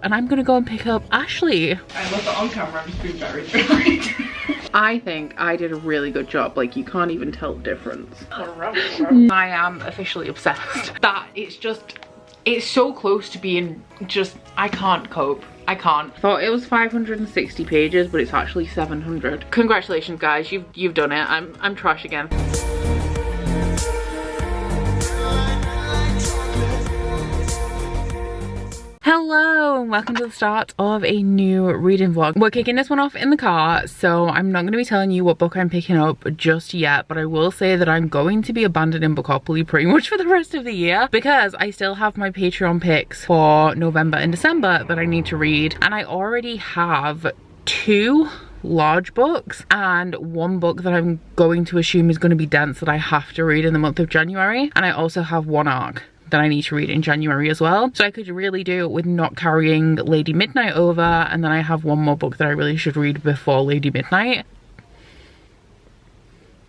and I'm gonna go and pick up Ashleigh. I love that on camera I'm just being very direct. I think I did a really good job. Like, you can't even tell the difference. I am officially obsessed. That it's so close to being just, I can't cope. I can't. Thought it was 560 pages, but it's actually 700. Congratulations, guys. You've done it. I'm trash again. Hello and welcome to the start of a new reading vlog. We're kicking this one off in the car, so I'm not going to be telling you what book I'm picking up just yet, but I will say that I'm going to be abandoning Bookopoly pretty much for the rest of the year because I still have my Patreon picks for November and December that I need to read, and I already have 2 large books and 1 book that I'm going to assume is going to be dense that I have to read in the month of January, and I also have 1 arc that I need to read in January as well. So I could really do it with not carrying Lady Midnight over, and then I have 1 more book that I really should read before Lady Midnight.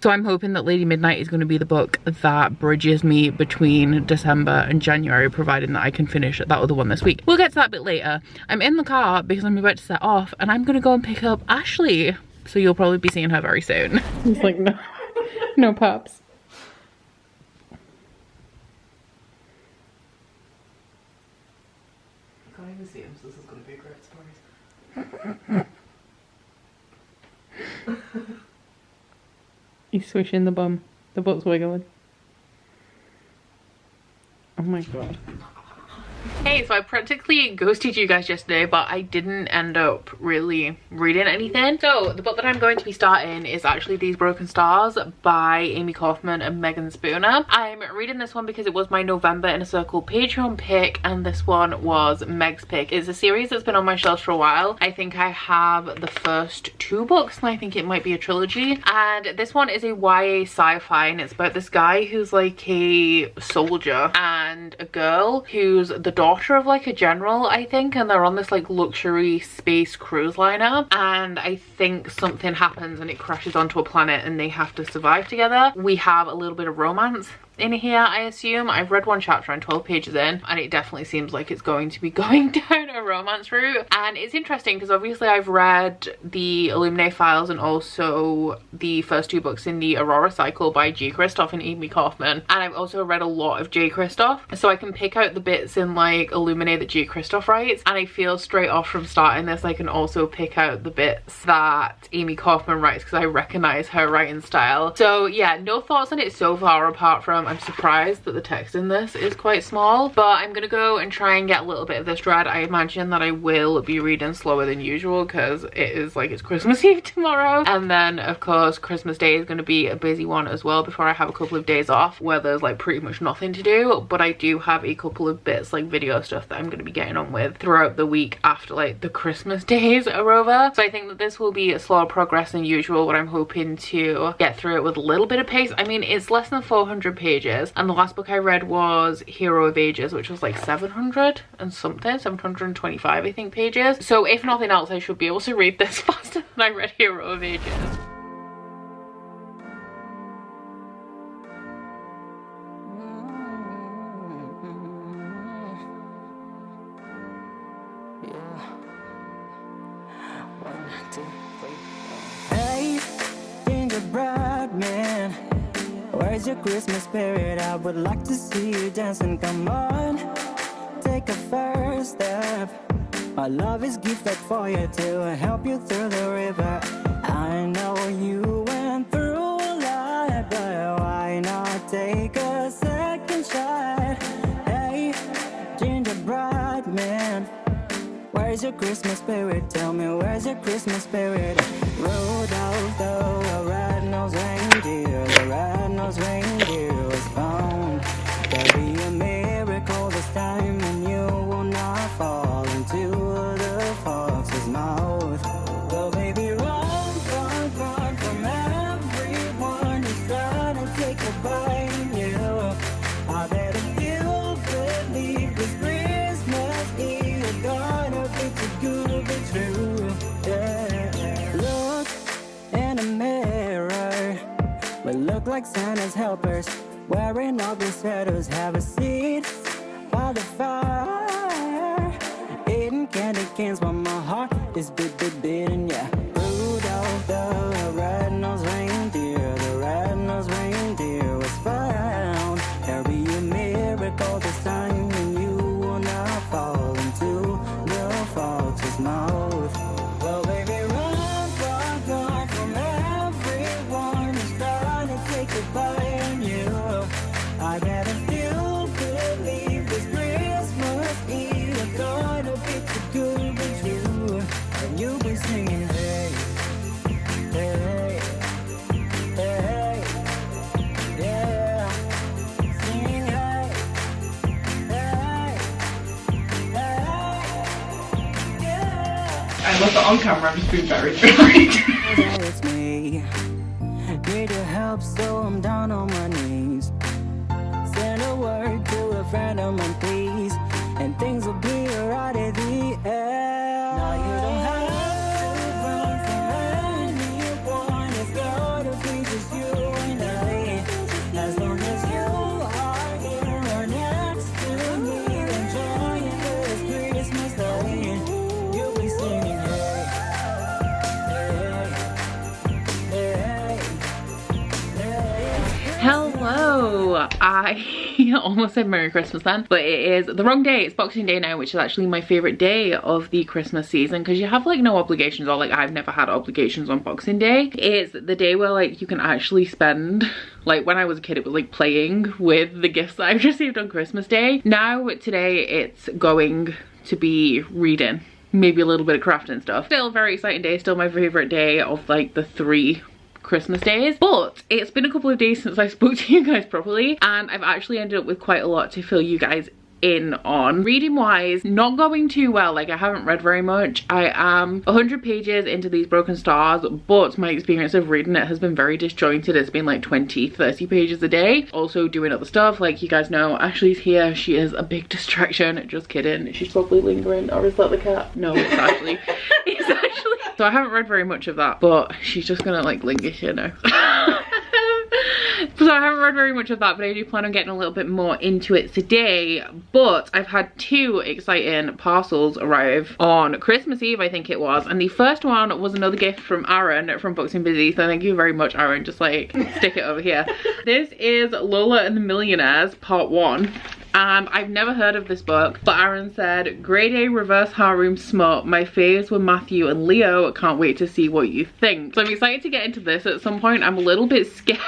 So I'm hoping that Lady Midnight is going to be the book that bridges me between December and January, providing that I can finish that other one this week. We'll get to that a bit later. I'm in the car because I'm about to set off, and I'm going to go and pick up Ashleigh. So you'll probably be seeing her very soon. He's like, no pups. I can't even see him, so this is going to be a great story. He's swishing the bum. The butt's wiggling. Oh my god. Hey, so I practically ghosted you guys yesterday, but I didn't end up really reading anything. So the book that I'm going to be starting is actually These Broken Stars by Amy Kaufman and Megan Spooner. I'm reading this one because it was my November in a Circle Patreon pick, and this one was Meg's pick. It's a series that's been on my shelves for a while. I think I have the first 2 books, and I think it might be a trilogy. And this one is a YA sci-fi, and it's about this guy who's like a soldier and a girl who's the daughter of like a general, I think, and they're on this like luxury space cruise liner, and I think something happens and it crashes onto a planet and they have to survive together. We have a little bit of romance in here, I assume. I've read 1 chapter and 12 pages in, and it definitely seems like it's going to be going down a romance route. And it's interesting because obviously I've read the Illuminate Files and also the first 2 books in the Aurora cycle by G. Kristoff and Amy Kaufman, and I've also read a lot of J. Kristoff, so I can pick out the bits in like Illuminate that G. Kristoff writes, and I feel straight off from starting this I can also pick out the bits that Amy Kaufman writes because I recognize her writing style. So yeah, no thoughts on it so far apart from I'm surprised that the text in this is quite small, but I'm gonna go and try and get a little bit of this read. I imagine that I will be reading slower than usual because it is like it's Christmas Eve tomorrow, and then of course Christmas Day is going to be a busy one as well before I have a couple of days off where there's like pretty much nothing to do. But I do have a couple of bits like video stuff that I'm going to be getting on with throughout the week after like the Christmas days are over. So I think that this will be a slower progress than usual, but I'm hoping to get through it with a little bit of pace. I mean, it's less than 400 pages, and the last book I read was Hero of Ages, which was like 700 and something, 725 I think pages. So if nothing else, I should be able to read this faster than I read Hero of Ages. Hey, gingerbread man, where's your Christmas spirit? I would like to see you dancing. Come on, take a first step. My love is gifted for you to help you through the river. I know you went through a lot, but why not take a second shot? Hey, gingerbread man, where's your Christmas spirit? Tell me, where's your Christmas spirit? Rudolph the red-nosed reindeer, the red-nosed reindeer was found. There'll be a miracle this time, and you will not fall into the fox's mouth. So baby, run from everyone who's trying to take a bite in you. I bet if you believe this Christmas Eve is gonna be too good to be true. Yeah. Look in the mirror, we look like Santa's helpers, wearing ugly sweaters. Have a seat by the fire, eating candy hand against while my heart is beating, yeah. Rudolph the red-nosed reindeer, the red-nosed reindeer was found. There'll be a miracle this time, and you will not fall into the fox's mouth. Well, baby, run from everyone who's trying to take a bite on you. I gotta still believe this Christmas Eve is gonna be too good with you. And you'll be singing, hey, hey, hey, yeah. Singing, hey, hey, hey, yeah. I love that on camera, I'm just being very annoyed. Oh, it's me. Need your help, so I'm down on my knees. Send a word to a friend of mine, please, and things will be alright at the end. Now you don't have to run from anyone. It's gotta be just you and I. As long as you are here next to me, enjoying this Christmas day, you'll be singing, hey, hey, hey, hey. Hello, I almost said Merry Christmas then, but it is the wrong day. It's Boxing Day now, which is actually my favorite day of the Christmas season because you have like no obligations, or like I've never had obligations on Boxing Day. It's the day where like you can actually spend, like when I was a kid it was like playing with the gifts that I've received on Christmas Day. Now today it's going to be reading, maybe a little bit of crafting stuff. Still a very exciting day, still my favorite day of like the 3 Christmas days, but it's been a couple of days since I spoke to you guys properly, and I've actually ended up with quite a lot to fill you guys in on. Reading wise, not going too well. Like I haven't read very much. I am 100 pages into these Broken Stars, but my experience of reading it has been very disjointed. It's been like 20-30 pages a day. Also doing other stuff, like you guys know Ashley's here. She is a big distraction. Just kidding, she's probably lingering. Or is that the cat? No, it's Ashley. It's Ashley. So I haven't read very much of that, but she's just gonna like linger here now. So I haven't read very much of that, but I do plan on getting a little bit more into it today. But I've had 2 exciting parcels arrive on Christmas Eve, I think it was, and the first one was another gift from Aaron from Books and Busy, so thank you very much, Aaron. Just like stick it over here. This is Lola and the Millionaires part 1. And I've never heard of this book, but Aaron said, grade A reverse harem smut. My faves were Matthew and Leo. Can't wait to see what you think. So I'm excited to get into this. At some point I'm a little bit scared.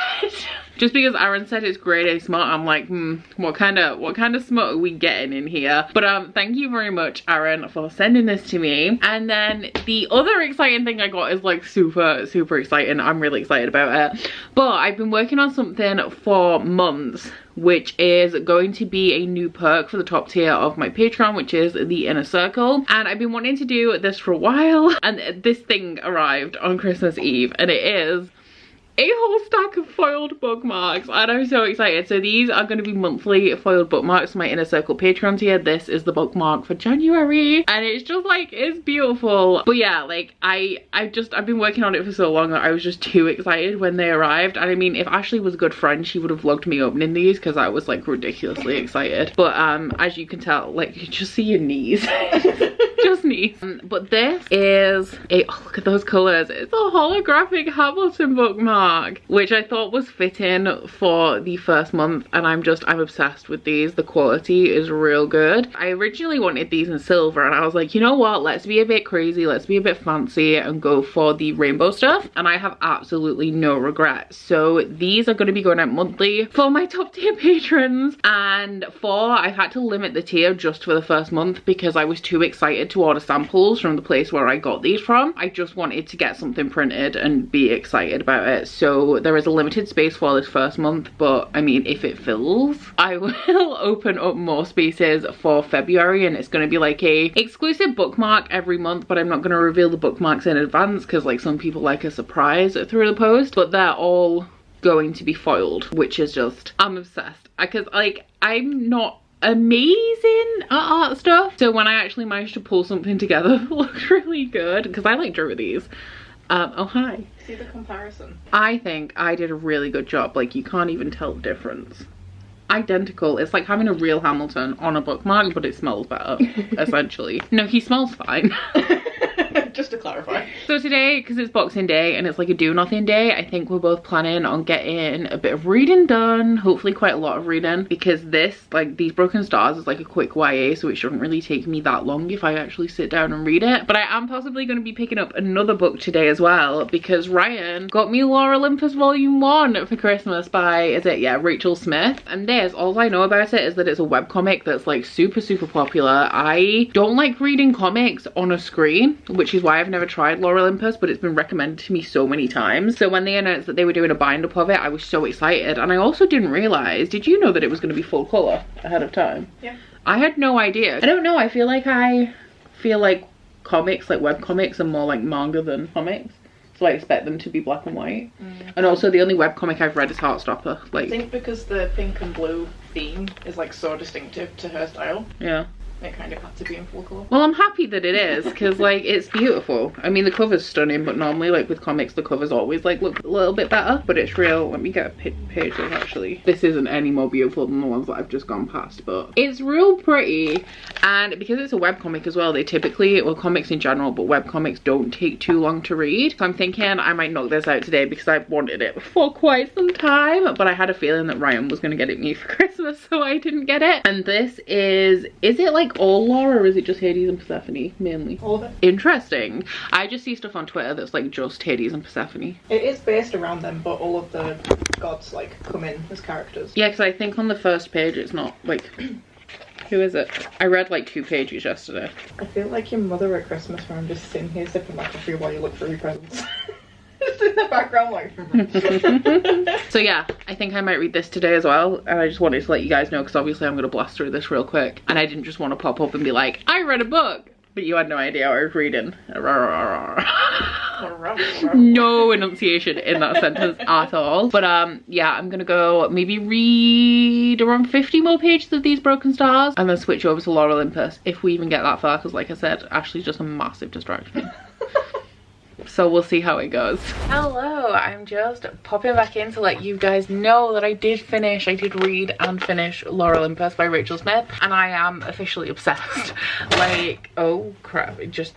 Just because Aaron said it's grade A smut, I'm like, what kind of smut are we getting in here? But thank you very much, Aaron, for sending this to me. And then the other exciting thing I got is like super exciting. I'm really excited about it. But I've been working on something for months, which is going to be a new perk for the top tier of my Patreon, which is the Inner Circle. And I've been wanting to do this for a while, and this thing arrived on Christmas Eve, and it is a whole stack of foiled bookmarks, and I'm so excited. So these are going to be monthly foiled bookmarks for my Inner Circle Patreons here. This is the bookmark for January, and it's just like, it's beautiful. But yeah, like I've been working on it for so long that I was just too excited when they arrived. And I mean, if Ashley was a good friend, she would have vlogged me opening these because I was like ridiculously excited. But as you can tell, like you just see your knees. Just knees. But this is a, oh, look at those colors. It's a holographic Hamilton bookmark, which I thought was fitting for the first month, and I'm obsessed with these. The quality is real good. I originally wanted these in silver, and I was like, you know what, let's be a bit crazy, let's be a bit fancy and go for the rainbow stuff, and I have absolutely no regrets. So these are going to be going out monthly for my top tier patrons, and I've had to limit the tier just for the first month because I was too excited to order samples from the place where I got these from. I just wanted to get something printed and be excited about it. So there is a limited space for this first month, but I mean, if it fills, I will open up more spaces for February, and it's going to be like a exclusive bookmark every month, but I'm not going to reveal the bookmarks in advance because like some people like a surprise through the post, but they're all going to be foiled, which is just, I'm obsessed because like I'm not amazing at art stuff, so when I actually managed to pull something together that looks really good, because I like drew these. Oh hi. See the comparison? I think I did a really good job. Like you can't even tell the difference. identical. It's like having a real Hamilton on a bookmark, but it smells better, essentially. No, he smells fine. Just to clarify. So today, because it's Boxing Day and it's like a do nothing day, I think we're both planning on getting a bit of reading done, hopefully quite a lot of reading, because this, like these Broken Stars, is like a quick YA, so it shouldn't really take me that long if I actually sit down and read it. But I am possibly going to be picking up another book today as well, because Ryan got me Lore Olympus Volume 1 for Christmas by, is it, yeah, Rachel Smith. And this, all I know about it is that it's a webcomic that's like super popular. I don't like reading comics on a screen, which is why I've never tried Lore Olympus, but it's been recommended to me so many times. So when they announced that they were doing a bind up of it, I was so excited. And I also didn't realize, did you know that it was going to be full color ahead of time? Yeah. I had no idea. I don't know, I feel like comics, like web comics, are more like manga than comics. So I expect them to be black and white. And also the only webcomic I've read is Heartstopper. Like, I think because the pink and blue theme is like so distinctive to her style. Yeah. It kind of had to be in full colour. Well, I'm happy that it is, because like it's beautiful. I mean, the cover's stunning, but normally like with comics the covers always like look a little bit better, but it's real. Let me get a page of actually. This isn't any more beautiful than the ones that I've just gone past, but it's real pretty. And because it's a webcomic as well, they typically, well, comics in general, but webcomics don't take too long to read. So I'm thinking I might knock this out today because I've wanted it for quite some time, but I had a feeling that Ryan was going to get it me for Christmas, so I didn't get it. And this is it like all lore, or is it just Hades and Persephone mainly? All of it. Interesting. I just see stuff on Twitter that's like just Hades and Persephone. It is based around them, but all of the gods like come in as characters. Yeah, because I think on the first page it's not like who is it? I read like 2 pages yesterday. I feel like your mother at Christmas when I'm just sitting here sipping my coffee while you look for your presents. Just in the background like So yeah, I think I might read this today as well, and I just wanted to let you guys know because obviously I'm going to blast through this real quick, and I didn't just want to pop up and be like, I read a book, but you had no idea what I was reading. No enunciation in that sentence at all. But yeah, I'm gonna go maybe read around 50 more pages of these Broken Stars and then switch over to Lore Olympus if we even get that far, because like I said, Ashley's just a massive distraction. So we'll see how it goes. Hello, I'm just popping back in to let you guys know that I did read and finish Lore Olympus by Rachel Smith, and I am officially obsessed. Like, oh crap, just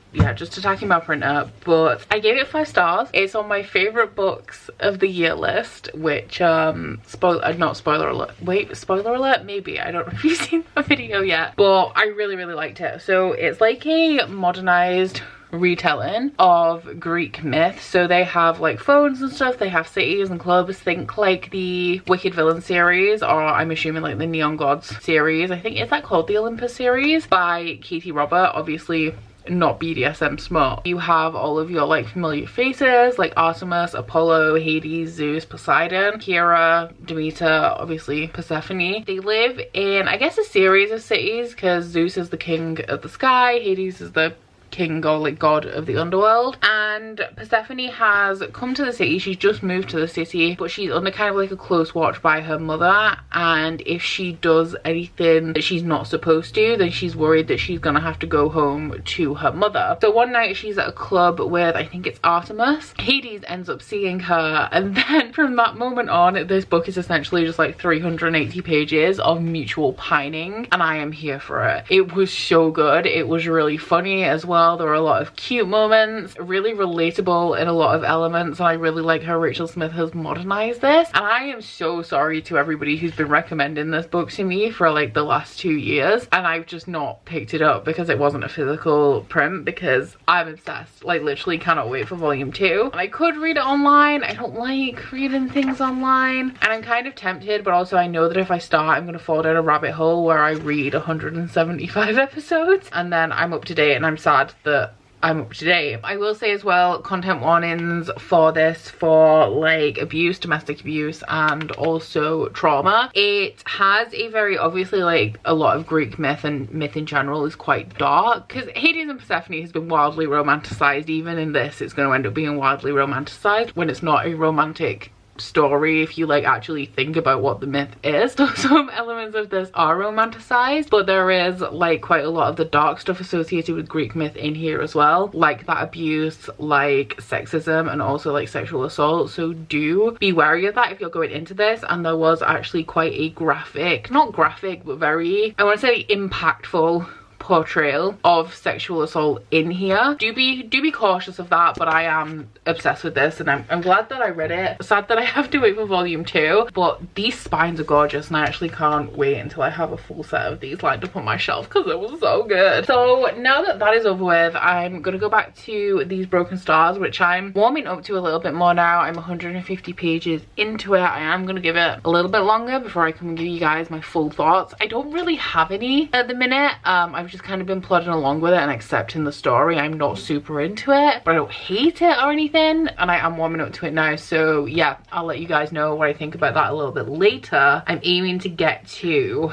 attacking my printer, but I gave it 5 stars. It's on my favorite books of the year list, which not spoiler alert, wait, spoiler alert, maybe, I don't know if you've seen that video yet, but I really liked it. So it's like a modernized retelling of Greek myth. So they have like phones and stuff, they have cities and clubs. Think like the Wicked Villain series, or I'm assuming like the Neon Gods series. I think, is that called the Olympus series by Katie Robert? Obviously not BDSM smart. You have all of your like familiar faces like Artemis, Apollo, Hades, Zeus, Poseidon, Hera, Demeter, obviously Persephone. They live in, I guess, a series of cities because Zeus is the king of the sky, Hades is the king or like god of the underworld, and Persephone has come to the city. She's just moved to the city, but she's under kind of like a close watch by her mother, and if she does anything that she's not supposed to, then she's worried that she's gonna have to go home to her mother. So one night she's at a club with, I think it's Artemis. Hades ends up seeing her, and then from that moment on, this book is essentially just like 380 pages of mutual pining, and I am here for it. It was so good. It was really funny as well. There were a lot of cute moments, really relatable in a lot of elements, and I really like how Rachel Smith has modernized this. And I am so sorry to everybody who's been recommending this book to me for like the last 2 years, and I've just not picked it up because it wasn't a physical print, because I'm obsessed. Like, literally cannot wait for volume 2. And I could read it online. I don't like reading things online, and I'm kind of tempted, but also I know that if I start, I'm gonna fall down a rabbit hole where I read 175 episodes and then I'm up to date, and I'm sad that I'm up to date. I will say as well, content warnings for this for like abuse, domestic abuse, and also trauma. It has a very, obviously, like a lot of Greek myth, and myth in general is quite dark, because Hades and Persephone has been wildly romanticized. Even in this, it's going to end up being wildly romanticized when it's not a romantic story if you like actually think about what the myth is. So some elements of this are romanticized, but there is like quite a lot of the dark stuff associated with Greek myth in here as well, like that abuse, like sexism, and also like sexual assault. So do be wary of that if you're going into this. And there was actually quite a graphic, not graphic, but very, I want to say, impactful portrayal of sexual assault in here. Do be cautious of that, but I am obsessed with this, and I'm glad that I read it. Sad that I have to wait for volume 2, but these spines are gorgeous, and I actually can't wait until I have a full set of these lined up on my shelf because it was so good. So now that that is over with, I'm gonna go back to these Broken Stars, which I'm warming up to a little bit more now. I'm 150 pages into it. I am gonna give it a little bit longer before I can give you guys my full thoughts. I don't really have any at the minute. I've just kind of been plodding along with it and accepting the story. I'm not super into it, but I don't hate it or anything, and I am warming up to it now. So yeah, I'll let you guys know what I think about that a little bit later. I'm aiming to get to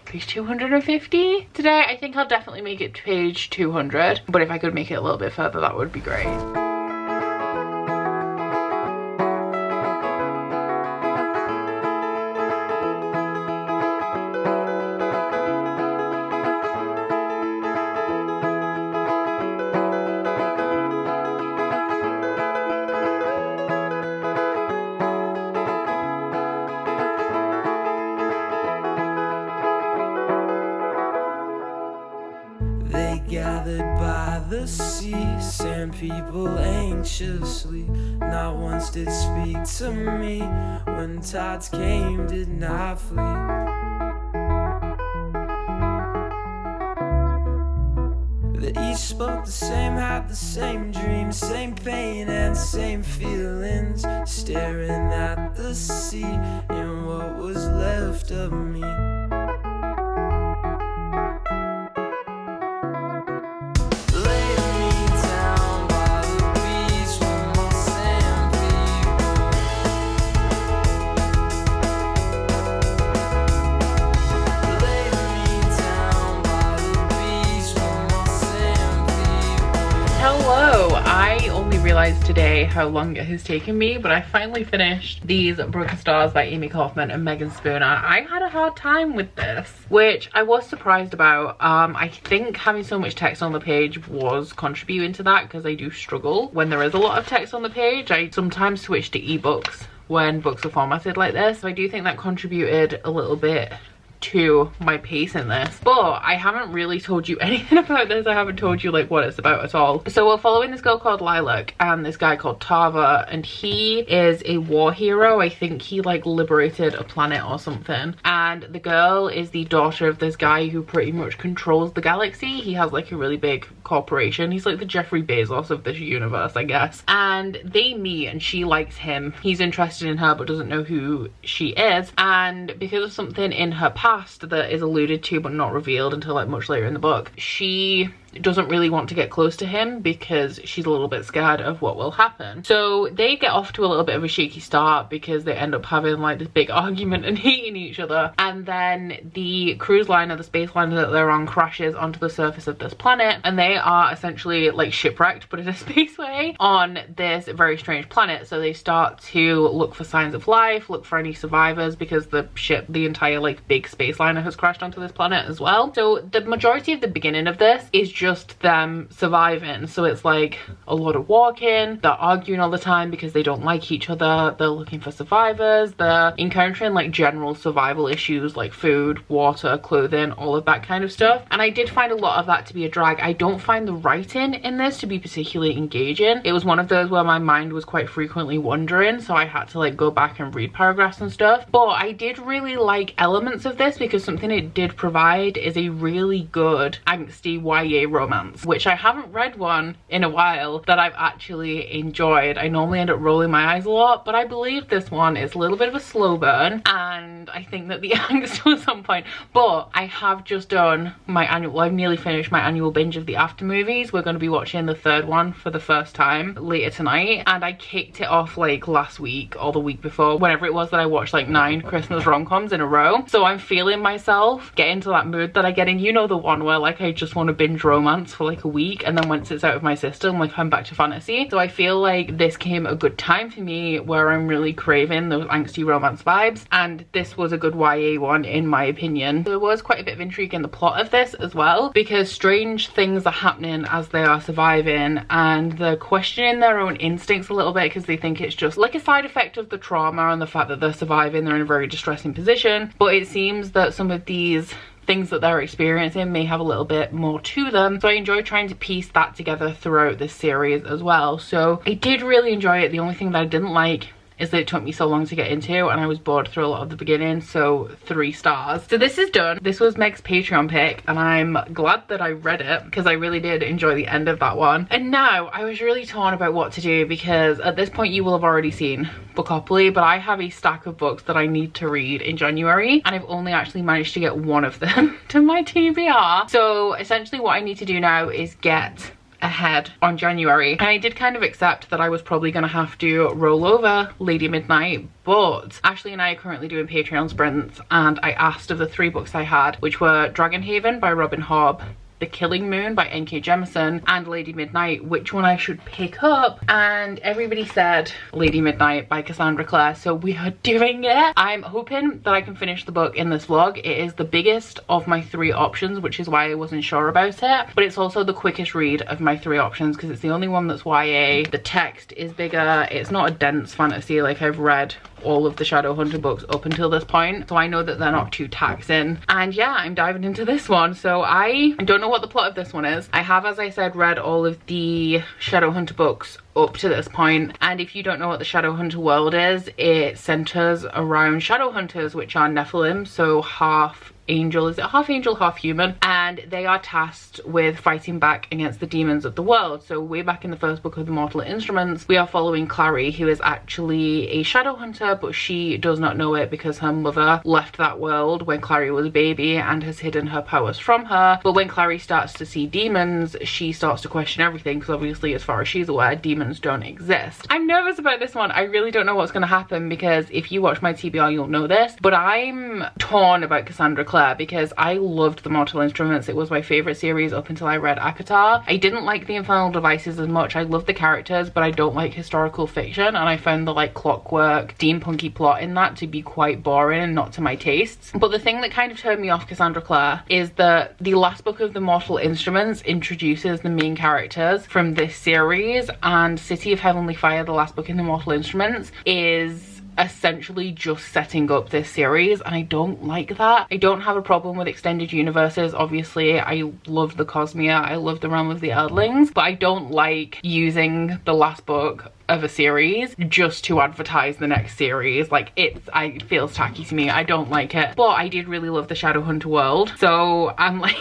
page 250 today. I think I'll definitely make it to page 200, but if I could make it a little bit further, that would be great. Gathered by the sea, sand people anxiously. Not once did speak to me. When tides came, did not flee. They each spoke the same, had the same dreams, same pain and same feelings. Staring at the sea and what was left of me. Hello, I only realized today how long it has taken me, but I finally finished these Broken Stars by Amy Kaufman and Megan Spooner. I had a hard time with this, which I was surprised about. I think having so much text on the page was contributing to that, because I do struggle when there is a lot of text on the page. I sometimes switch to ebooks when books are formatted like this, so I do think that contributed a little bit to my pace in this. But I haven't really told you anything about this. I haven't told you like what it's about at all. So we're following this girl called Lilac and this guy called Tava, and he is a war hero. I think he like liberated a planet or something, and the girl is the daughter of this guy who pretty much controls the galaxy. He has like a really big corporation. He's like the Jeffrey Bezos of this universe, I guess. And they meet and she likes him. He's interested in her but doesn't know who she is, and because of something in her past that is alluded to but not revealed until like much later in the book, she doesn't really want to get close to him because she's a little bit scared of what will happen. So they get off to a little bit of a shaky start because they end up having like this big argument and hating each other, and then the cruise liner, the space liner that they're on, crashes onto the surface of this planet, and they are essentially like shipwrecked but in a spaceway on this very strange planet. So they start to look for signs of life, look for any survivors, because the ship, the entire like big space liner, has crashed onto this planet as well. So the majority of the beginning of this is just them surviving. So it's like a lot of walking, they're arguing all the time because they don't like each other, they're looking for survivors, they're encountering like general survival issues like food, water, clothing, all of that kind of stuff. And I did find a lot of that to be a drag. I don't find the writing in this to be particularly engaging. It was one of those where my mind was quite frequently wandering, so I had to like go back and read paragraphs and stuff. But I did really like elements of this, because something it did provide is a really good angsty YA romance, which I haven't read one in a while that I've actually enjoyed. I normally end up rolling my eyes a lot, but I believe this one is a little bit of a slow burn, and I think that the angst was on point. But I have just done my annual, well, I've nearly finished my annual binge of the after movies. We're going to be watching the third one for the first time later tonight, and I kicked it off like last week or the week before, whenever it was that I watched like 9 Christmas rom-coms in a row. So I'm feeling myself get into that mood that I get in, you know, the one where like I just want to binge rom romance for like a week, and then once it's out of my system, like I'm back to fantasy. So I feel like this came a good time for me where I'm really craving those angsty romance vibes, and this was a good YA one in my opinion. There was quite a bit of intrigue in the plot of this as well, because strange things are happening as they are surviving, and they're questioning their own instincts a little bit because they think it's just like a side effect of the trauma and the fact that they're surviving. They're in a very distressing position, but it seems that some of these things that they're experiencing may have a little bit more to them. So I enjoy trying to piece that together throughout this series as well. So I did really enjoy it. The only thing that I didn't like is that it took me so long to get into, and I was bored through a lot of the beginning, so 3 stars. So this is done. This was Meg's Patreon pick, and I'm glad that I read it because I really did enjoy the end of that one. And now I was really torn about what to do, because at this point you will have already seen Bookopoly, but I have a stack of books that I need to read in January, and I've only actually managed to get one of them to my TBR. So essentially what I need to do now is get ahead on January, and I did kind of accept that I was probably gonna have to roll over Lady Midnight, but Ashleigh and I are currently doing Patreon sprints, and I asked of the 3 books I had, which were Dragonhaven by Robin Hobb, The Killing Moon by N.K. Jemisin, and Lady Midnight, which one I should pick up, and everybody said Lady Midnight by Cassandra Clare, so we are doing it. I'm hoping that I can finish the book in this vlog. It is the biggest of my 3 options, which is why I wasn't sure about it, but it's also the quickest read of my 3 options because it's the only one that's YA. The text is bigger, it's not a dense fantasy like I've read all of the Shadowhunter books up until this point, so I know that they're not too taxing. And yeah, I'm diving into this one. So I don't know what the plot of this one is. I have, as I said, read all of the Shadowhunter books up to this point, and if you don't know what the Shadowhunter world is, it centers around Shadowhunters, which are Nephilim, so half angel, is it half angel, half human, and they are tasked with fighting back against the demons of the world. So way back in the first book of the Mortal Instruments, we are following Clary, who is actually a Shadowhunter, but she does not know it because her mother left that world when Clary was a baby and has hidden her powers from her. But when Clary starts to see demons, she starts to question everything, because obviously as far as she's aware, demons don't exist. I'm nervous about this one. I really don't know what's going to happen, because if you watch my TBR you'll know this, but I'm torn about Cassandra Clare because I loved the Mortal Instruments. It was my favorite series up until I read ACOTAR. I didn't like the Infernal Devices as much. I love the characters, but I don't like historical fiction, and I found the like clockwork steampunky plot in that to be quite boring and not to my tastes. But the thing that kind of turned me off Cassandra Clare is that the last book of the Mortal Instruments introduces the main characters from this series, and City of Heavenly Fire, the last book in the Mortal Instruments, is essentially just setting up this series, and I don't like that. I don't have a problem with extended universes. Obviously I love the Cosmere, I love the Realm of the Eldlings, but I don't like using the last book of a series just to advertise the next series. Like it feels tacky to me. I don't like it, but I did really love the Shadowhunter world, so I'm like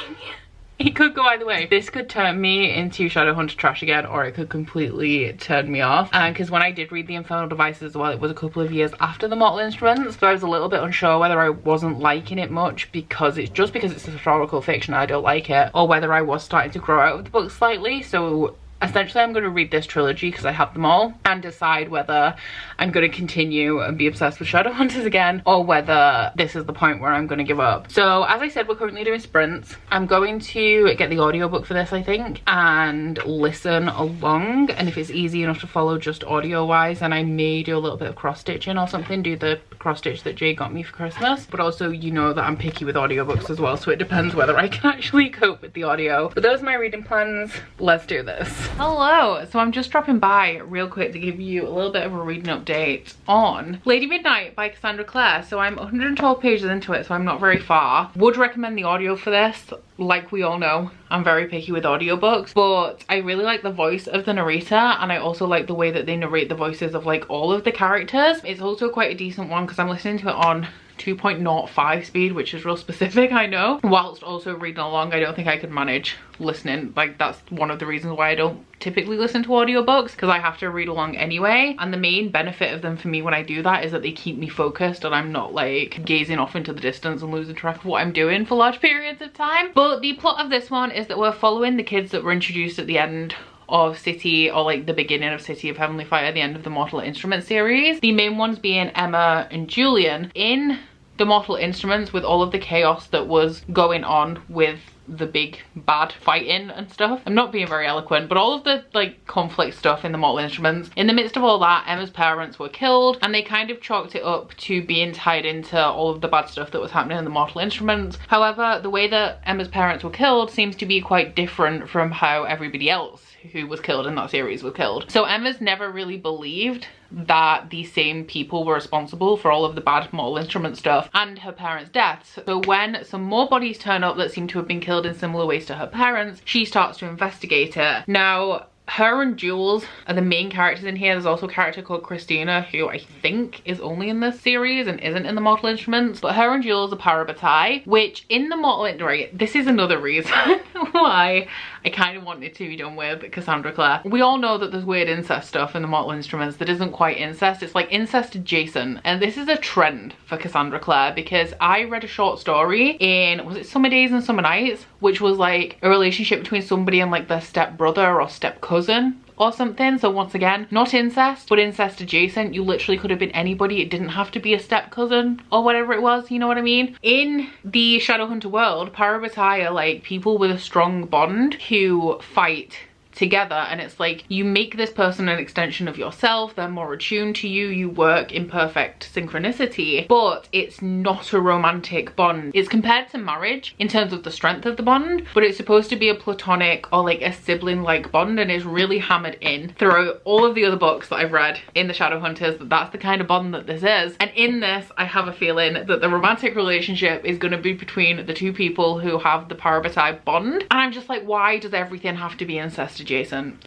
it could go either way. This could turn me into Shadowhunter trash again, or it could completely turn me off. And because when I did read the Infernal Devices as well, it was a couple of years after the Mortal Instruments, so I was a little bit unsure whether I wasn't liking it much because it's just because it's historical fiction I don't like it, or whether I was starting to grow out of the book slightly. So essentially I'm going to read this trilogy because I have them all and decide whether I'm going to continue and be obsessed with Shadowhunters again, or whether this is the point where I'm going to give up. So as I said, we're currently doing sprints. I'm going to get the audiobook for this, I think, and listen along, and if it's easy enough to follow just audio wise, and I may do a little bit of cross stitching or something, do the cross stitch that Jay got me for Christmas. But also, you know that I'm picky with audiobooks as well, so it depends whether I can actually cope with the audio. But those are my reading plans. Let's do this. Hello, so I'm just dropping by real quick to give you a little bit of a reading update on Lady Midnight by Cassandra Clare. So I'm 112 pages into it, so I'm not very far. Would recommend the audio for this. Like we all know, I'm very picky with audiobooks, but I really like the voice of the narrator, and I also like the way that they narrate the voices of like all of the characters. It's also quite a decent one because I'm listening to it on 2.05 speed, which is real specific, I know, whilst also reading along. I don't think I could manage listening. Like that's one of the reasons why I don't typically listen to audiobooks, because I have to read along anyway, and the main benefit of them for me when I do that is that they keep me focused and I'm not like gazing off into the distance and losing track of what I'm doing for large periods of time. But the plot of this one is that we're following the kids that were introduced at the end of City, or like the beginning of City of Heavenly Fire, the end of the Mortal Instruments series. The main ones being Emma and Julian. In the Mortal Instruments with all of the chaos that was going on with the big bad fighting and stuff. I'm not being very eloquent, but all of the like conflict stuff in the Mortal Instruments, in the midst of all that, Emma's parents were killed, and they kind of chalked it up to being tied into all of the bad stuff that was happening in the Mortal Instruments. However, the way that Emma's parents were killed seems to be quite different from how everybody else who was killed in that series was killed. So Emma's never really believed that the same people were responsible for all of the bad Mortal Instrument stuff and her parents' deaths. So when some more bodies turn up that seem to have been killed in similar ways to her parents, she starts to investigate it. Now, her and Jules are the main characters in here. There's also a character called Christina, who I think is only in this series and isn't in the Mortal Instruments. But her and Jules are parabatai, which in the Mortal, right, this is another reason why I kind of wanted to be done with Cassandra Clare. We all know that there's weird incest stuff in the Mortal Instruments that isn't quite incest. It's like incest adjacent. And this is a trend for Cassandra Clare, because I read a short story in, was it Summer Days and Summer Nights? Which was like a relationship between somebody and like their step brother or step cousin or something. So once again, not incest, but incest adjacent. You literally could have been anybody. It didn't have to be a step cousin or whatever it was, you know what I mean? In the Shadowhunter world, parabatai are like people with a strong bond who fight together, and it's like you make this person an extension of yourself. They're more attuned to you, you work in perfect synchronicity, but it's not a romantic bond. It's compared to marriage in terms of the strength of the bond, but it's supposed to be a platonic or like a sibling like bond, and is really hammered in throughout all of the other books that I've read in the Shadowhunters that that's the kind of bond that this is. And in this, I have a feeling that the romantic relationship is going to be between the two people who have the parabatai bond, and I'm just like, why does everything have to be incest adjacent?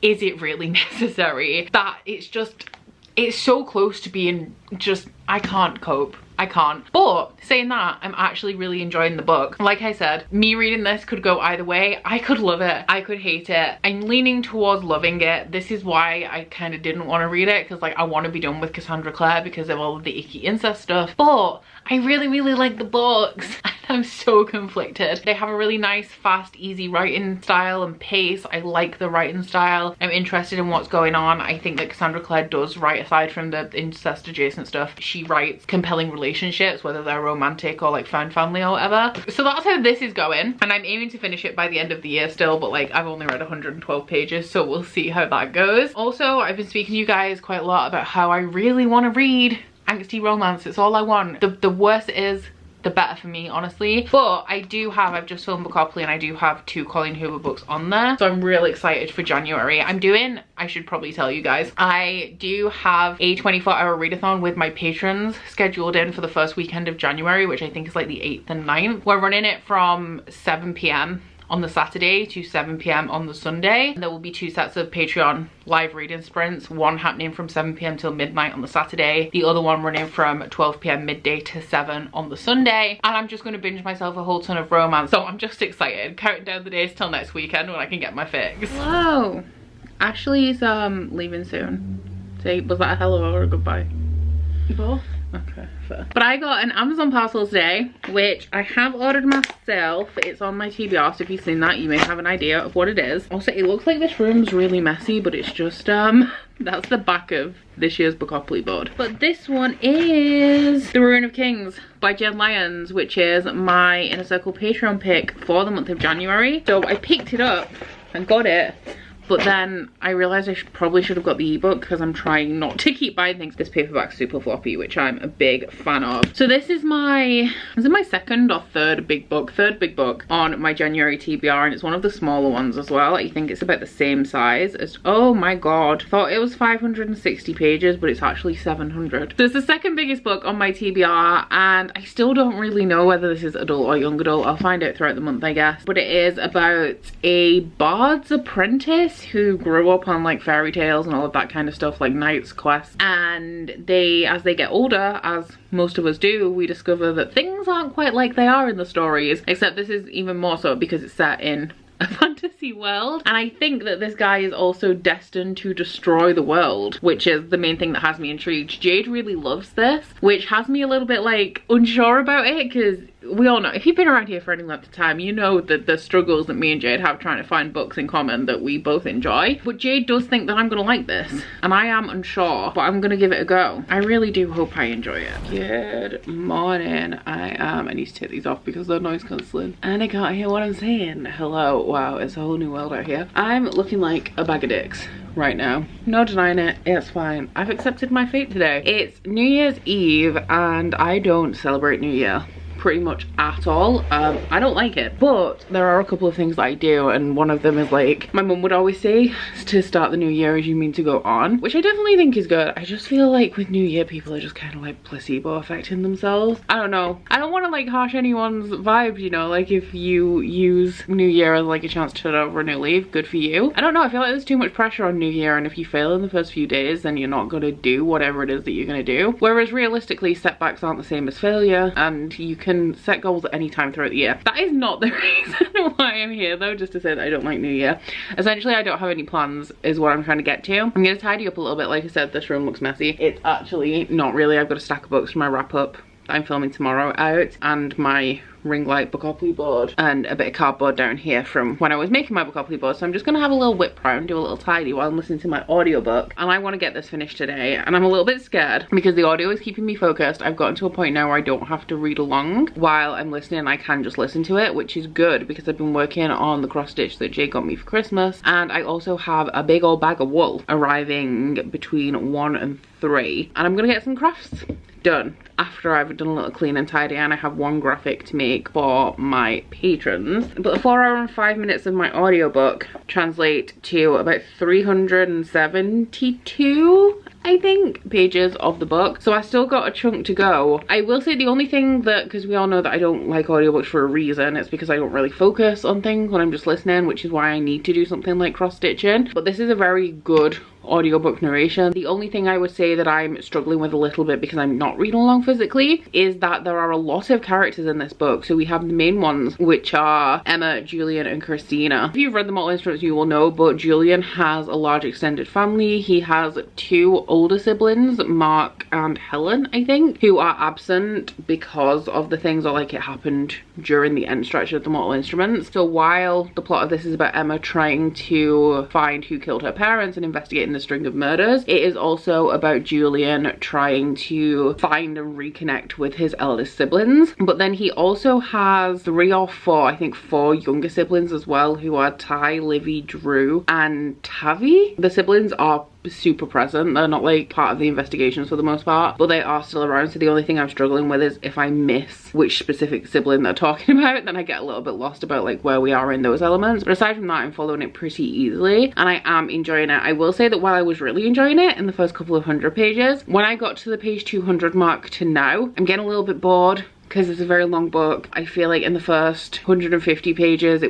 Is it really necessary? That it's so close to being just, I can't cope. I can't. But saying that, I'm actually really enjoying the book. Like I said, me reading this could go either way. I could love it, I could hate it. I'm leaning towards loving it. This is why I kind of didn't want to read it, because like I want to be done with Cassandra Clare because of all of the icky incest stuff. But I really like the books and I'm so conflicted. They have a really nice, fast, easy writing style and pace. I like the writing style. I'm interested in what's going on. I think that Cassandra Clare does write, aside from the incest adjacent stuff, she writes compelling relationships, whether they're romantic or like found family or whatever. So that's how this is going, and I'm aiming to finish it by the end of the year still, but like I've only read 112 pages, so we'll see how that goes. Also, I've been speaking to you guys quite a lot about how I really want to read angsty romance. It's all I want. The worse it is, the better for me, honestly. But I've just filmed Bookopoly, and I do have 2 Colleen Hoover books on there, so I'm really excited for January. I should probably tell you guys, I do have a 24-hour readathon with my patrons scheduled in for the first weekend of January, which I think is like the 8th and 9th. We're running it from 7 p.m. on the Saturday to 7 p.m. on the Sunday. And there will be 2 sets of Patreon live reading sprints, one happening from 7 p.m. till midnight on the Saturday, the other one running from 12 p.m. midday to 7 on the Sunday. And I'm just going to binge myself a whole ton of romance, so I'm just excited, counting down the days till next weekend when I can get my fix. Hello. Ashley's leaving soon. Say, was that a hello or a goodbye? Both. Okay, fair. But I got an Amazon parcel today, which I have ordered myself. It's on my TBR, so if you've seen that, you may have an idea of what it is. Also, it looks like this room's really messy, but it's just, that's the back of this year's Bookopoly board. But this one is The Ruin of Kings by Jen Lyons, which is my Inner Circle Patreon pick for the month of January. So I picked it up and got it, but then I realized I probably should have got the ebook, because I'm trying not to keep buying things. This paperback's super floppy, which I'm a big fan of. So this is my second or third big book on my January TBR, and it's one of the smaller ones as well. I think it's about the same size as, oh my god, thought it was 560 pages, but it's actually 700. So it's the second biggest book on my TBR, and I still don't really know whether this is adult or young adult. I'll find out throughout the month, I guess. But it is about a bard's apprentice who grew up on like fairy tales and all of that kind of stuff, like Knight's Quest, and as they get older, as most of us do, we discover that things aren't quite like they are in the stories, except this is even more so because it's set in a fantasy world. And I think that this guy is also destined to destroy the world, which is the main thing that has me intrigued. Jade really loves this, which has me a little bit like unsure about it, because we all know, if you've been around here for any length of time, you know that the struggles that me and Jade have trying to find books in common that we both enjoy. But Jade does think that I'm gonna like this, and I am unsure, but I'm gonna give it a go. I really do hope I enjoy it. Good morning. I need to take these off because they're noise cancelling and I can't hear what I'm saying. Hello. Wow, it's a whole new world out here. I'm looking like a bag of dicks right now. No denying it, it's fine. I've accepted my fate today. It's New Year's Eve and I don't celebrate New Year pretty much at all. I don't like it, but there are a couple of things that I do, and one of them is like my mum would always say, to start the new year as you mean to go on, which I definitely think is good. I just feel like with New Year people are just kind of like placebo affecting themselves. I don't know, I don't want to like harsh anyone's vibes, you know, like if you use New Year as like a chance to turn over a new leaf, good for you. I don't know, I feel like there's too much pressure on New Year, and if you fail in the first few days then you're not gonna do whatever it is that you're gonna do, whereas realistically setbacks aren't the same as failure, and you can set goals at any time throughout the year. That is not the reason why I'm here though, just to say that I don't like New Year. Essentially I don't have any plans is what I'm trying to get to. I'm gonna tidy up a little bit. Like I said, this room looks messy. It's actually not really. I've got a stack of books for my wrap up that I'm filming tomorrow out, and my ring light Bookopoly board, and a bit of cardboard down here from when I was making my Bookopoly board. So I'm just gonna have a little whip round, do a little tidy while I'm listening to my audiobook, and I want to get this finished today, and I'm a little bit scared because the audio is keeping me focused. I've gotten to a point now where I don't have to read along while I'm listening. I can just listen to it, which is good because I've been working on the cross stitch that Jay got me for Christmas, and I also have a big old bag of wool arriving between 1 and 3, and I'm gonna get some crafts done after I've done a little clean and tidy, and I have one graphic to make for my patrons. But the 4 hour and 5 minutes of my audiobook translate to about 372 I think pages of the book, so I still got a chunk to go. I will say the only thing that, because we all know that I don't like audiobooks for a reason, it's because I don't really focus on things when I'm just listening, which is why I need to do something like cross stitching. But this is a very good audiobook narration. The only thing I would say that I'm struggling with a little bit because I'm not reading along physically is that there are a lot of characters in this book. So we have the main ones, which are Emma, Julian and Christina. If you've read the Mortal Instruments you will know, but Julian has a large extended family. He has 2 older siblings, Mark and Helen I think, who are absent because of the things, or like it happened during the end stretch of the Mortal Instruments. So while the plot of this is about Emma trying to find who killed her parents and investigating the string of murders, it is also about Julian trying to find and reconnect with his eldest siblings. But then he also has 3 or 4, I think 4 younger siblings as well, who are Ty, Livy, Drew and Tavi. The siblings are super present. They're not like part of the investigations for the most part, but they are still around. So the only thing I'm struggling with is if I miss which specific sibling they're talking about, then I get a little bit lost about like where we are in those elements. But aside from that, I'm following it pretty easily and I am enjoying it. I will say that while I was really enjoying it in the first couple of 100 pages, when I got to the page 200 mark to now, I'm getting a little bit bored because it's a very long book. I feel like in the first 150 pages I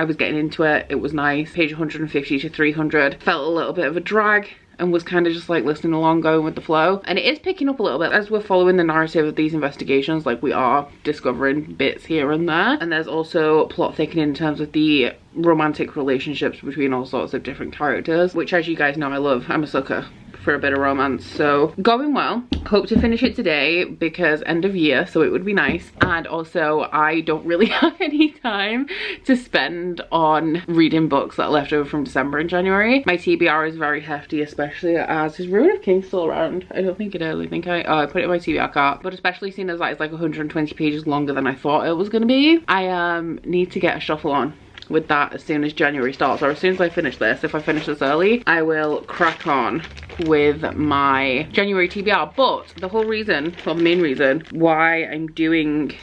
was getting into it, it was nice. Page 150 to 300 felt a little bit of a drag and was kind of just like listening along, going with the flow, and it is picking up a little bit as we're following the narrative of these investigations. Like we are discovering bits here and there, and there's also plot thickening in terms of the romantic relationships between all sorts of different characters, which, as you guys know, I love. I'm a sucker for a bit of romance. So going well. Hope to finish it today because end of year, so it would be nice. And also I don't really have any time to spend on reading books that are left over from December and January. My TBR is very hefty, especially as is Ruin of Kings still around? I don't think it is. I think I put it in my TBR cart, but especially seeing as that is like 120 pages longer than I thought it was going to be, I need to get a shuffle on with that as soon as January starts, or as soon as I finish this. If I finish this early, I will crack on with my January TBR. But the whole reason, well, the main reason why I'm doing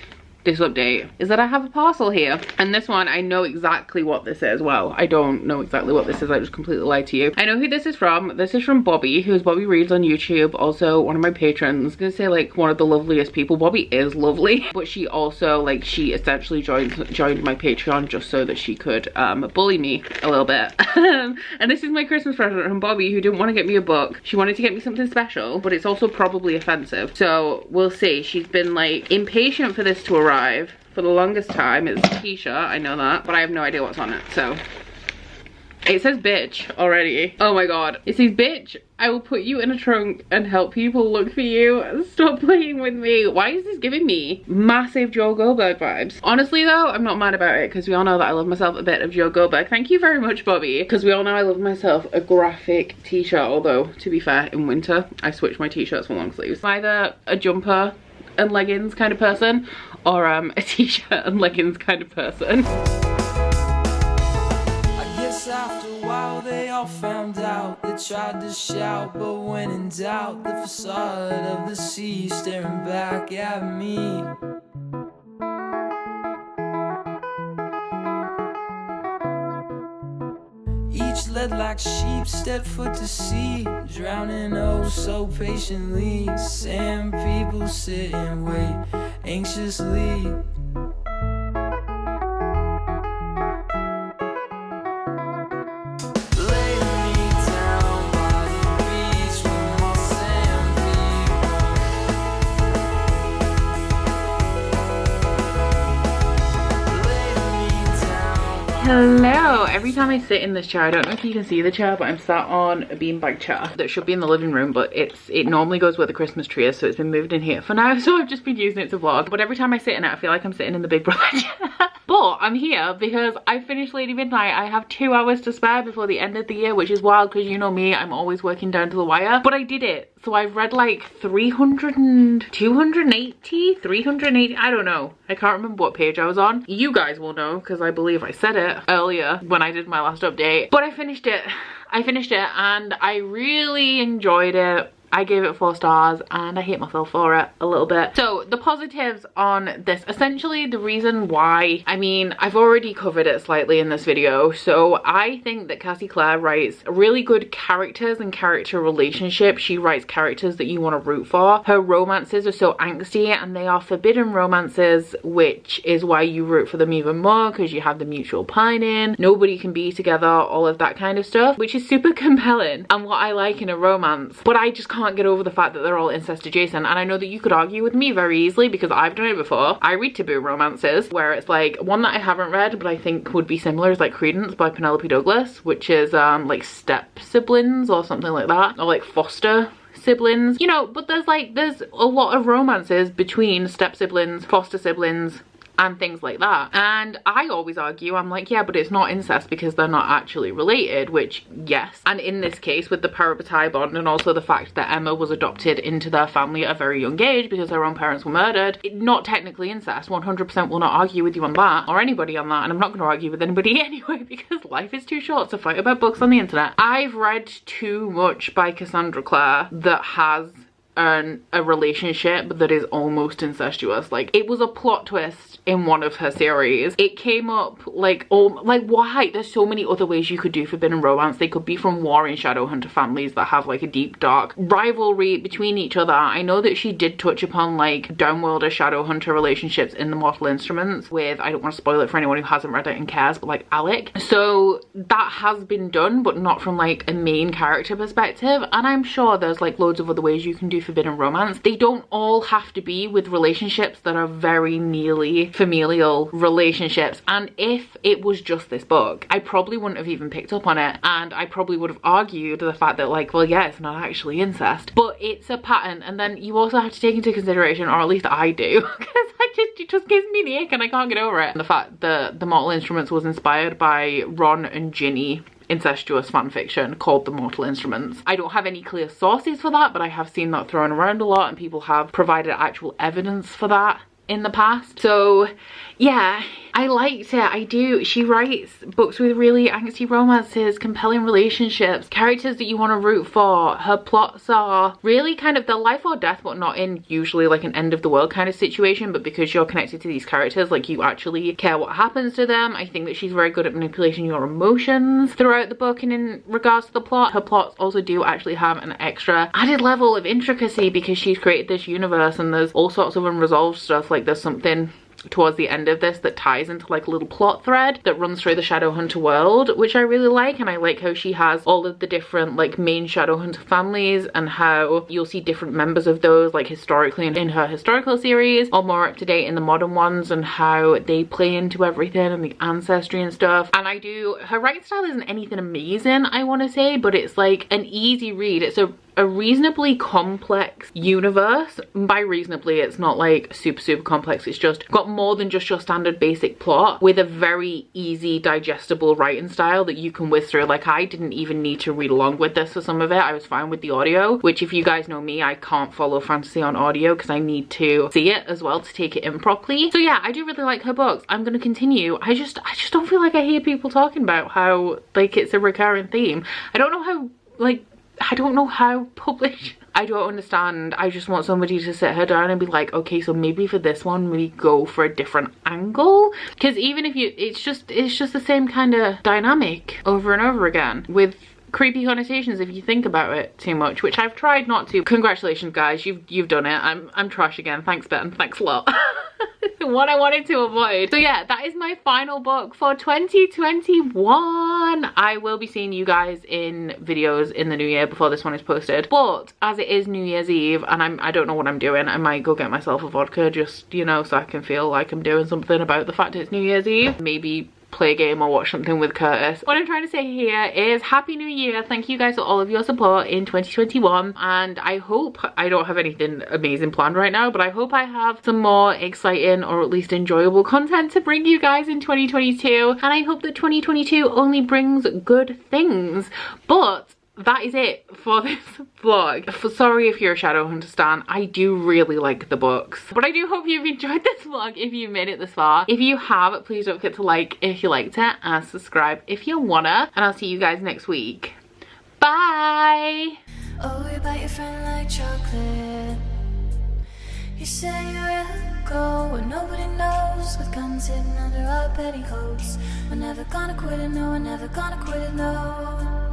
this update is that I have a parcel here, and this one I know exactly what this is. Well, I don't know exactly what this is, I just completely lied to you. I know who this is from. This is from Bobby, who's Bobby Reads on YouTube, also one of my patrons. I was gonna say like one of the loveliest people. Bobby is lovely, but she also like, she essentially joined my Patreon just so that she could bully me a little bit. And this is my Christmas present from Bobby, who didn't want to get me a book. She wanted to get me something special, but it's also probably offensive, so we'll see. She's been like impatient for this to arrive for the longest time. It's a t-shirt, I know that, but I have no idea what's on it, so It says bitch already. Oh my god. It says bitch, I will put you in a trunk and help people look for you. Stop playing with me. Why is this giving me massive Joe Goldberg vibes? Honestly though, I'm not mad about it because we all know that I love myself a bit of Joe Goldberg. Thank you very much, Bobby, because we all know I love myself a graphic t-shirt, although to be fair, in winter I switch my t-shirts for long sleeves. I'm either a jumper and leggings kind of person or a t-shirt and leggings kind of person. After a while they all found out. They tried to shout, but when in doubt, the facade of the sea staring back at me. Each led like sheep, stepped foot to sea, drowning oh so patiently. Sand people sit and wait anxiously. Hello. Every time I sit in this chair, I don't know if you can see the chair, but I'm sat on a beanbag chair that should be in the living room, but it normally goes where the Christmas tree is, so it's been moved in here for now, so I've just been using it to vlog. But every time I sit in it, I feel like I'm sitting in the Big Brother chair. But I'm here because I finished Lady Midnight. I have 2 hours to spare before the end of the year, which is wild because you know me, I'm always working down to the wire. But I did it. So I've read like 380, I don't know. I can't remember what page I was on. You guys will know because I believe I said it earlier when I did my last update. But I finished it. And I really enjoyed it. I gave it 4 stars and I hate myself for it a little bit. So the positives on this, essentially the reason why, I mean, I've already covered it slightly in this video. So I think that Cassie Clare writes really good characters and character relationships. She writes characters that you want to root for. Her romances are so angsty and they are forbidden romances, which is why you root for them even more because you have the mutual pining. Nobody can be together, all of that kind of stuff, which is super compelling and what I like in a romance. But I just can't get over the fact that they're all incest adjacent, and I know that you could argue with me very easily because I've done it before. I read taboo romances where it's like, one that I haven't read but I think would be similar is like Credence by Penelope Douglas, which is like step siblings or something like that, or like foster siblings, you know. But there's a lot of romances between step siblings, foster siblings, and things like that. And I always argue, I'm like, yeah, but it's not incest because they're not actually related, which yes. And in this case with the parabatai bond and also the fact that Emma was adopted into their family at a very young age because her own parents were murdered, not technically incest. 100% will not argue with you on that or anybody on that, and I'm not going to argue with anybody anyway because life is too short to fight about books on the internet. I've read too much by Cassandra Clare that has a relationship that is almost incestuous. Like, it was a plot twist in one of her series. It came up like, oh, like why? There's so many other ways you could do forbidden romance. They could be from warring Shadowhunter families that have like a deep dark rivalry between each other. I know that she did touch upon like Downworlder Shadowhunter relationships in the Mortal Instruments with, I don't want to spoil it for anyone who hasn't read it and cares, but like Alec. So that has been done, but not from like a main character perspective. And I'm sure there's like loads of other ways you can do forbidden romance. They don't all have to be with relationships that are very nearly familial relationships. And if it was just this book, I probably wouldn't have even picked up on it, and I probably would have argued the fact that like, well, yeah, it's not actually incest, but it's a pattern. And then you also have to take into consideration, or at least I do, because it just gives me the ick and I can't get over it. And the fact that the Mortal Instruments was inspired by Ron and Ginny incestuous fan fiction called The Mortal Instruments. I don't have any clear sources for that, but I have seen that thrown around a lot and people have provided actual evidence for that in the past. So yeah, I liked it. I do. She writes books with really angsty romances, compelling relationships, characters that you want to root for. Her plots are really kind of, they're life or death, but not in usually like an end of the world kind of situation, but because you're connected to these characters, like you actually care what happens to them. I think that she's very good at manipulating your emotions throughout the book, and in regards to the plot, her plots also do actually have an extra added level of intricacy because she's created this universe and there's all sorts of unresolved stuff. Like there's something towards the end of this that ties into like a little plot thread that runs through the Shadowhunter world, which I really like. And I like how she has all of the different like main Shadowhunter families and how you'll see different members of those like historically in her historical series, or more up to date in the modern ones, and how they play into everything and the ancestry and stuff. And her writing style isn't anything amazing, I want to say, but it's like an easy read. It's a reasonably complex universe. By reasonably, it's not like super complex. It's just got more than just your standard basic plot with a very easy digestible writing style that you can whiz through. Like, I didn't even need to read along with this for some of it. I was fine with the audio, which if you guys know me, I can't follow fantasy on audio because I need to see it as well to take it in properly. So yeah, I do really like her books. I'm gonna continue. I just don't feel like I hear people talking about how like it's a recurring theme. I don't know how published. I don't understand. I just want somebody to sit her down and be like, okay, so maybe for this one we go for a different angle, because even if it's just the same kind of dynamic over and over again with creepy connotations if you think about it too much, which I've tried not to. Congratulations guys, you've done it. I'm trash again. Thanks Ben, thanks a lot. What I wanted to avoid. So yeah, that is my final book for 2021. I will be seeing you guys in videos in the new year before this one is posted, but as it is New Year's Eve and I don't know what I'm doing, I might go get myself a vodka just, you know, so I can feel like I'm doing something about the fact it's New Year's Eve. Maybe play a game or watch something with Curtis. What I'm trying to say here is Happy New Year. Thank you guys for all of your support in 2021, and I hope, I don't have anything amazing planned right now, but I hope I have some more exciting or at least enjoyable content to bring you guys in 2022, and I hope that 2022 only brings good things. But that is it for this vlog. Sorry if you're a Shadowhunter stan, I do really like the books, but I do hope you've enjoyed this vlog if you made it this far. If you have, please don't forget to like if you liked it and subscribe if you wanna, and I'll see you guys next week. Bye! Oh, you bite your friend like chocolate. You say you will go where nobody knows, with guns hidden under our petticoats. We're never gonna quit it, no, we're never gonna quit it, no.